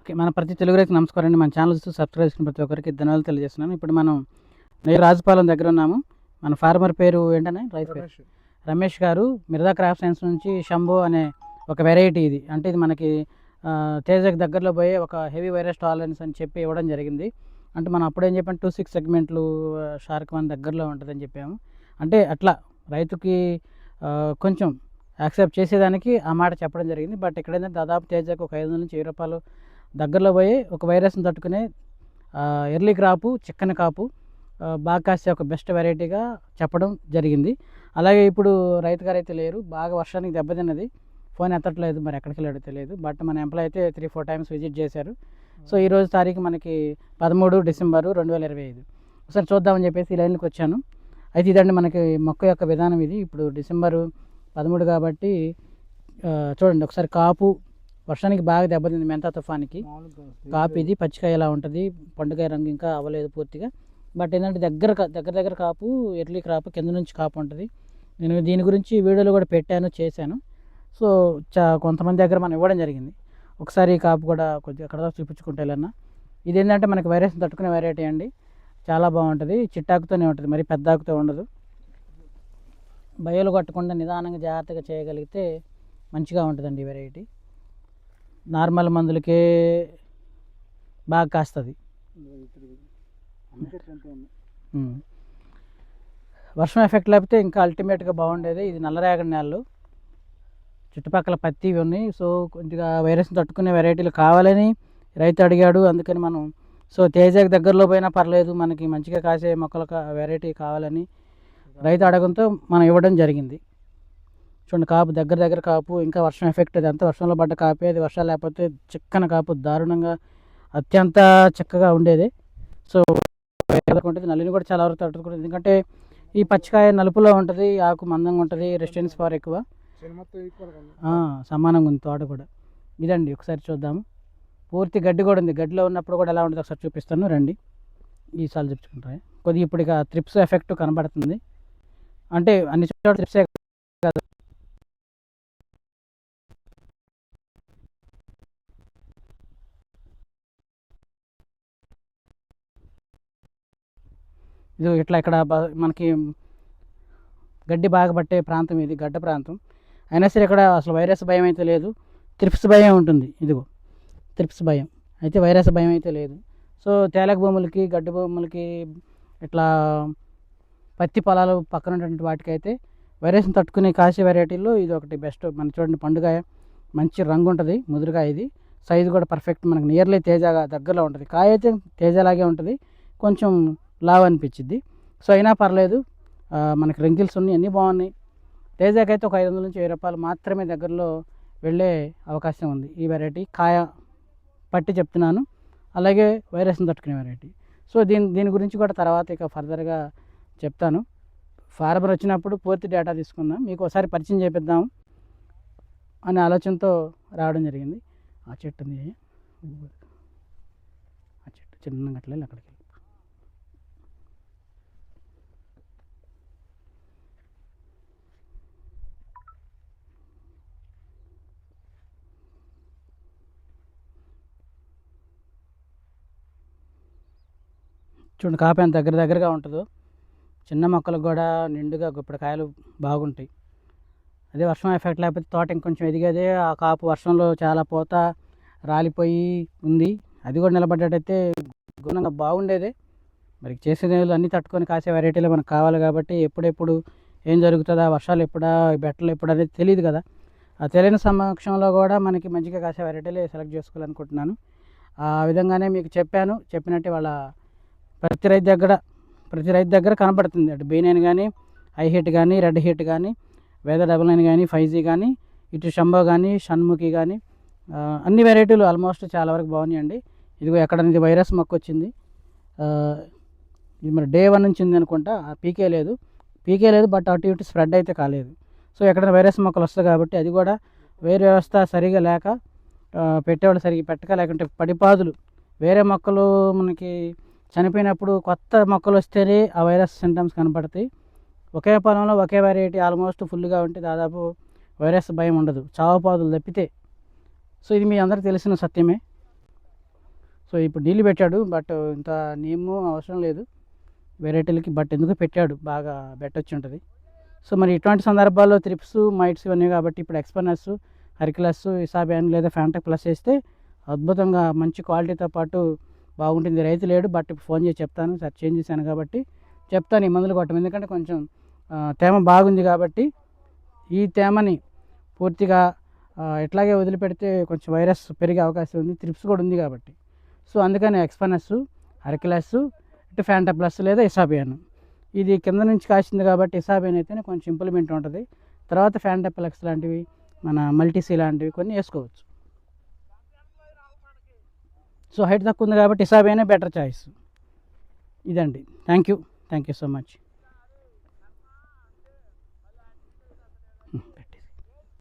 Okay. మన ప్రతి తెలుగు రైతుకి నమస్కారం అండి. మన ఛానల్ చూస్తూ సబ్స్క్రైబ్ చేసుకున్న ప్రతి ఒక్కరికి ధన్యవాదాలు తెలియజేస్తున్నాను. ఇప్పుడు మనం రాజుపాలెం దగ్గర ఉన్నాము. మన ఫార్మర్ పేరు ఏంటనే రైతు పేరు రమేష్ గారు మిర్దా క్రాప్ సైన్స్ నుంచి షంబో అనే ఒక వెరైటీ ఇది. అంటే ఇది మనకి తేజకి దగ్గరలో పోయే ఒక హెవీ వైరస్ టాలరెన్స్ అని చెప్పి ఇవ్వడం జరిగింది. అంటే మనం అప్పుడేం చెప్పాము 26 సెగ్మెంట్లు షార్క్ వన్ దగ్గరలో ఉంటుందని చెప్పాము. అంటే అట్లా రైతుకి కొంచెం యాక్సెప్ట్ చేసేదానికి ఆ మాట చెప్పడం జరిగింది. బట్ ఇక్కడ ఏంటంటే దాదాపు తేజకు ఒక 500 నుంచి 1000 రూపాయలు దగ్గరలో పోయి ఒక వైరస్ని తట్టుకునే ఎర్లీ క్రాపు చిక్కని కాపు బాగా కాసే ఒక బెస్ట్ వెరైటీగా చెప్పడం జరిగింది. అలాగే ఇప్పుడు రైతు గారు అయితే లేరు, బాగా వర్షానికి దెబ్బతిన్నది, ఫోన్ ఎత్తట్లేదు, మరి ఎక్కడికి వెళ్ళాడో తెలియదు. బట్ మన ఎంప్లాయ్ అయితే 3-4 టైమ్స్ విజిట్ చేశారు. సో ఈరోజు తారీఖు మనకి 13 డిసెంబరు 2025. ఒకసారి చూద్దామని చెప్పేసి ఈ లైన్కి వచ్చాను. అయితే ఇదండి మనకి మొక్క యొక్క విధానం ఇది. ఇప్పుడు డిసెంబరు 13 కాబట్టి చూడండి ఒకసారి కాపు వర్షానికి బాగా దెబ్బతింది. మెంతా తుఫానికి కాపు ఇది పచ్చికాయ ఎలా ఉంటుంది, పండుకాయ రంగు ఇంకా అవ్వలేదు పూర్తిగా. బట్ ఏంటంటే దగ్గర కాపు ఎర్లీ క్రాప్ కింద నుంచి కాపు ఉంటుంది. నేను దీని గురించి వీడియోలో కూడా పెట్టాను, చేశాను. సో కొంతమంది దగ్గర మనం ఇవ్వడం జరిగింది. ఒకసారి ఈ కాపు కూడా కొద్దిగా అక్కడ చూపించుకుంటే వెళ్ళన్నా. ఇది ఏంటంటే మనకి వైరస్ని తట్టుకునే వెరైటీ అండి, చాలా బాగుంటుంది. చిట్టాకుతోనే ఉంటుంది, మరి పెద్ద ఆకుతో ఉండదు. బయలు కొట్టకుండా నిదానంగా జాగ్రత్తగా చేయగలిగితే మంచిగా ఉంటుందండి ఈ వెరైటీ. నార్మల్ మందులకే బాగా కాస్తుంది. వర్షం ఎఫెక్ట్ లేకపోతే ఇంకా అల్టిమేట్గా బాగుండేది. ఇది నల్లరేగడి నేలలు, చుట్టుపక్కల పత్తి ఉన్నాయి. సో కొద్దిగా వైరస్ని తట్టుకునే వెరైటీలు కావాలని రైతు అడిగాడు. అందుకని మనం తేజకి దగ్గరలో పోయినా పర్లేదు, మనకి మంచిగా కాసే మొక్కల వెరైటీ కావాలని రైతు అడగంతో మనం ఇవ్వడం జరిగింది. చూడండి కాపు దగ్గర కాపు, ఇంకా వర్షం ఎఫెక్ట్, అది అంతా వర్షంలో పడ్డ కాపే. అది వర్షాలు లేకపోతే చిక్కన కాపు దారుణంగా అత్యంత చిక్కగా ఉండేది. సో ఉంటుంది, నల్లిని కూడా చాలా వరకు తట్టుకుంటుంది. ఎందుకంటే ఈ పచ్చికాయ నలుపులో ఉంటుంది, ఆకు మందంగా ఉంటుంది, రెసిస్టెన్స్ పవర్ ఎక్కువ, సమానంగా ఉంది తోట కూడా. ఇదండి ఒకసారి చూద్దాము. పూర్తి గడ్డి కూడా ఉంది, గడ్డిలో ఉన్నప్పుడు కూడా ఎలా ఉంటుంది ఒకసారి చూపిస్తాను రండి. ఈసారి చూపించుకుంటాయి కొద్దిగా. ఇప్పుడు ఇక త్రిప్స్ ఎఫెక్ట్ కనబడుతుంది, అంటే అన్ని చోట్ల త్రిప్సే కాదు. ఇది ఇట్లా ఇక్కడ మనకి గడ్డి బాగా పట్టే ప్రాంతం, ఇది గడ్డ ప్రాంతం. అయినా సరే ఇక్కడ అసలు వైరస్ భయం అయితే లేదు, త్రిప్స్ భయం ఉంటుంది. ఇదిగో త్రిప్స్ భయం, అయితే వైరస్ భయం అయితే లేదు. సో తేలక భూములకి, గడ్డి భూములకి, ఇట్లా పత్తి పొలాలు పక్కన ఉన్నటువంటి వాటికైతే వైరస్ని తట్టుకునే కాసే వెరైటీల్లో ఇది ఒకటి బెస్ట్. మన చూడండి పండుగాయ మంచి రంగు ఉంటుంది, ముదురుగాయ. ఇది సైజు కూడా పర్ఫెక్ట్, మనకి నియర్లీ తేజగా దగ్గరలో ఉంటుంది. కాయ అయితే తేజలాగే ఉంటుంది, కొంచెం లావ్ అనిపించింది. సో అయినా పర్లేదు, మనకి రింకిల్స్ ఉన్నాయి, అన్నీ బాగున్నాయి. తేజాకి అయితే ఒక 500 నుంచి 1000 రూపాయలు మాత్రమే దగ్గరలో వెళ్ళే అవకాశం ఉంది. ఈ వెరైటీ కాయ పట్టి చెప్తున్నాను, అలాగే వైరస్ని తట్టుకునే వెరైటీ. సో దీని గురించి కూడా తర్వాత ఇక ఫర్దర్గా చెప్తాను. ఫార్మర్ వచ్చినప్పుడు పూర్తి డేటా తీసుకుందాం, మీకు ఒకసారి పరిచయం చేపిద్దాం అనే ఆలోచనతో రావడం జరిగింది. ఆ చెట్టు ఉంది, ఆ చెట్టు చిన్నగా అట్లా అక్కడికి. చూడండి కాపు ఎంత దగ్గరగా ఉంటుందో, చిన్న మొక్కలకు కూడా నిండుగా గుప్పెడు కాయలు బాగుంటాయి. అదే వర్షం ఎఫెక్ట్ లేకపోతే తోట ఇంకొంచెం ఎదిగేదే. ఆ కాపు వర్షంలో చాలా పూత రాలిపోయి ఉంది, అది కూడా నిలబడ్డట్టయితే గుణంగా బాగుండేదే. మరి చేసే అన్నీ తట్టుకొని కాసే వెరైటీలు మనకు కావాలి కాబట్టి ఎప్పుడెప్పుడు ఏం జరుగుతుందా, వర్షాలు ఎప్పుడా, బెట్టలు ఎప్పుడు అనేది తెలియదు కదా. ఆ తెలియని సమక్షంలో కూడా మనకి మంచిగా కాసే వెరైటీలే సెలెక్ట్ చేసుకోవాలనుకుంటున్నాను. ఆ విధంగానే మీకు చెప్పినట్టే వాళ్ళ ప్రతి రైతు దగ్గర కనబడుతుంది. అటు B9 కానీ, ఐ హీట్ కానీ, రెడ్ హీట్ కానీ, వేదర్ 99 కానీ, 5G కానీ, ఇటు షంబో కానీ, షణ్ముఖి కానీ, అన్ని వెరైటీలు ఆల్మోస్ట్ చాలా వరకు బాగున్నాయండి. ఇదిగో ఎక్కడ ఇది వైరస్ మొక్క వచ్చింది, ఇది మరి Day 1 నుంచి ఉంది అనుకుంటా. పీకే లేదు, బట్ అటు ఇటు స్ప్రెడ్ అయితే కాలేదు. సో ఎక్కడైనా వైరస్ మొక్కలు వస్తాయి కాబట్టి అది కూడా వేరే వ్యవస్థ సరిగా లేక పెట్టేవాళ్ళు సరిగ్గా పెట్టక, లేకుంటే పడిపాదులు వేరే మొక్కలు మనకి చనిపోయినప్పుడు కొత్త మొక్కలు వస్తేనే ఆ వైరస్ సింటమ్స్ కనపడతాయి. ఒకే పొలంలో ఒకే వెరైటీ ఆల్మోస్ట్ ఫుల్గా ఉంటే దాదాపు వైరస్ భయం ఉండదు, చావపాదులు తప్పితే. సో ఇది మీ అందరికీ తెలిసిన సత్యమే. సో ఇప్పుడు నీళ్ళు పెట్టాడు, బట్ ఇంత నేము అవసరం లేదు వెరైటీలకి, బట్ ఎందుకు పెట్టాడు, బాగా పెట్టొచ్చి ఉంటుంది. సో మరి ఇటువంటి సందర్భాల్లో త్రిప్స్ మైట్స్ ఇవన్నీ కాబట్టి ఇప్పుడు ఎక్స్పర్నస్, హెర్క్యులస్, ఇసాబియాన్ లేదా ఫ్యాంటక్ ప్లస్ వేస్తే అద్భుతంగా మంచి క్వాలిటీతో పాటు బాగుంటుంది. రైతు లేడు, బట్ ఇప్పుడు ఫోన్ చేసి చెప్తాను, సార్ చేంజ్ చేశాను కాబట్టి చెప్తాను ఈ మందులు కొట్టం, ఎందుకంటే కొంచెం తేమ బాగుంది కాబట్టి ఈ తేమని పూర్తిగా ఇట్లాగే వదిలిపెడితే కొంచెం వైరస్ పెరిగే అవకాశం ఉంది, త్రిప్స్ కూడా ఉంది కాబట్టి. సో అందుకని ఎక్స్పర్నస్, హెర్క్యులస్, ఇటు ఫ్యాంటా ప్లస్ లేదా ఇసాబియాన్, ఇది కింద నుంచి కాసింది కాబట్టి ఇసాబియాన్ అయితేనే కొంచెం ఇంప్లిమెంట్ ఉంటుంది. తర్వాత ఫ్యాంటా ప్లస్ లాంటివి, మన మల్టీసీ లాంటివి కొన్ని వేసుకోవచ్చు. సో హైట్ తక్కువ ఉంది కాబట్టి ఇసాబియానే బెటర్ చాయిస్. ఇదండి. Thank you so much.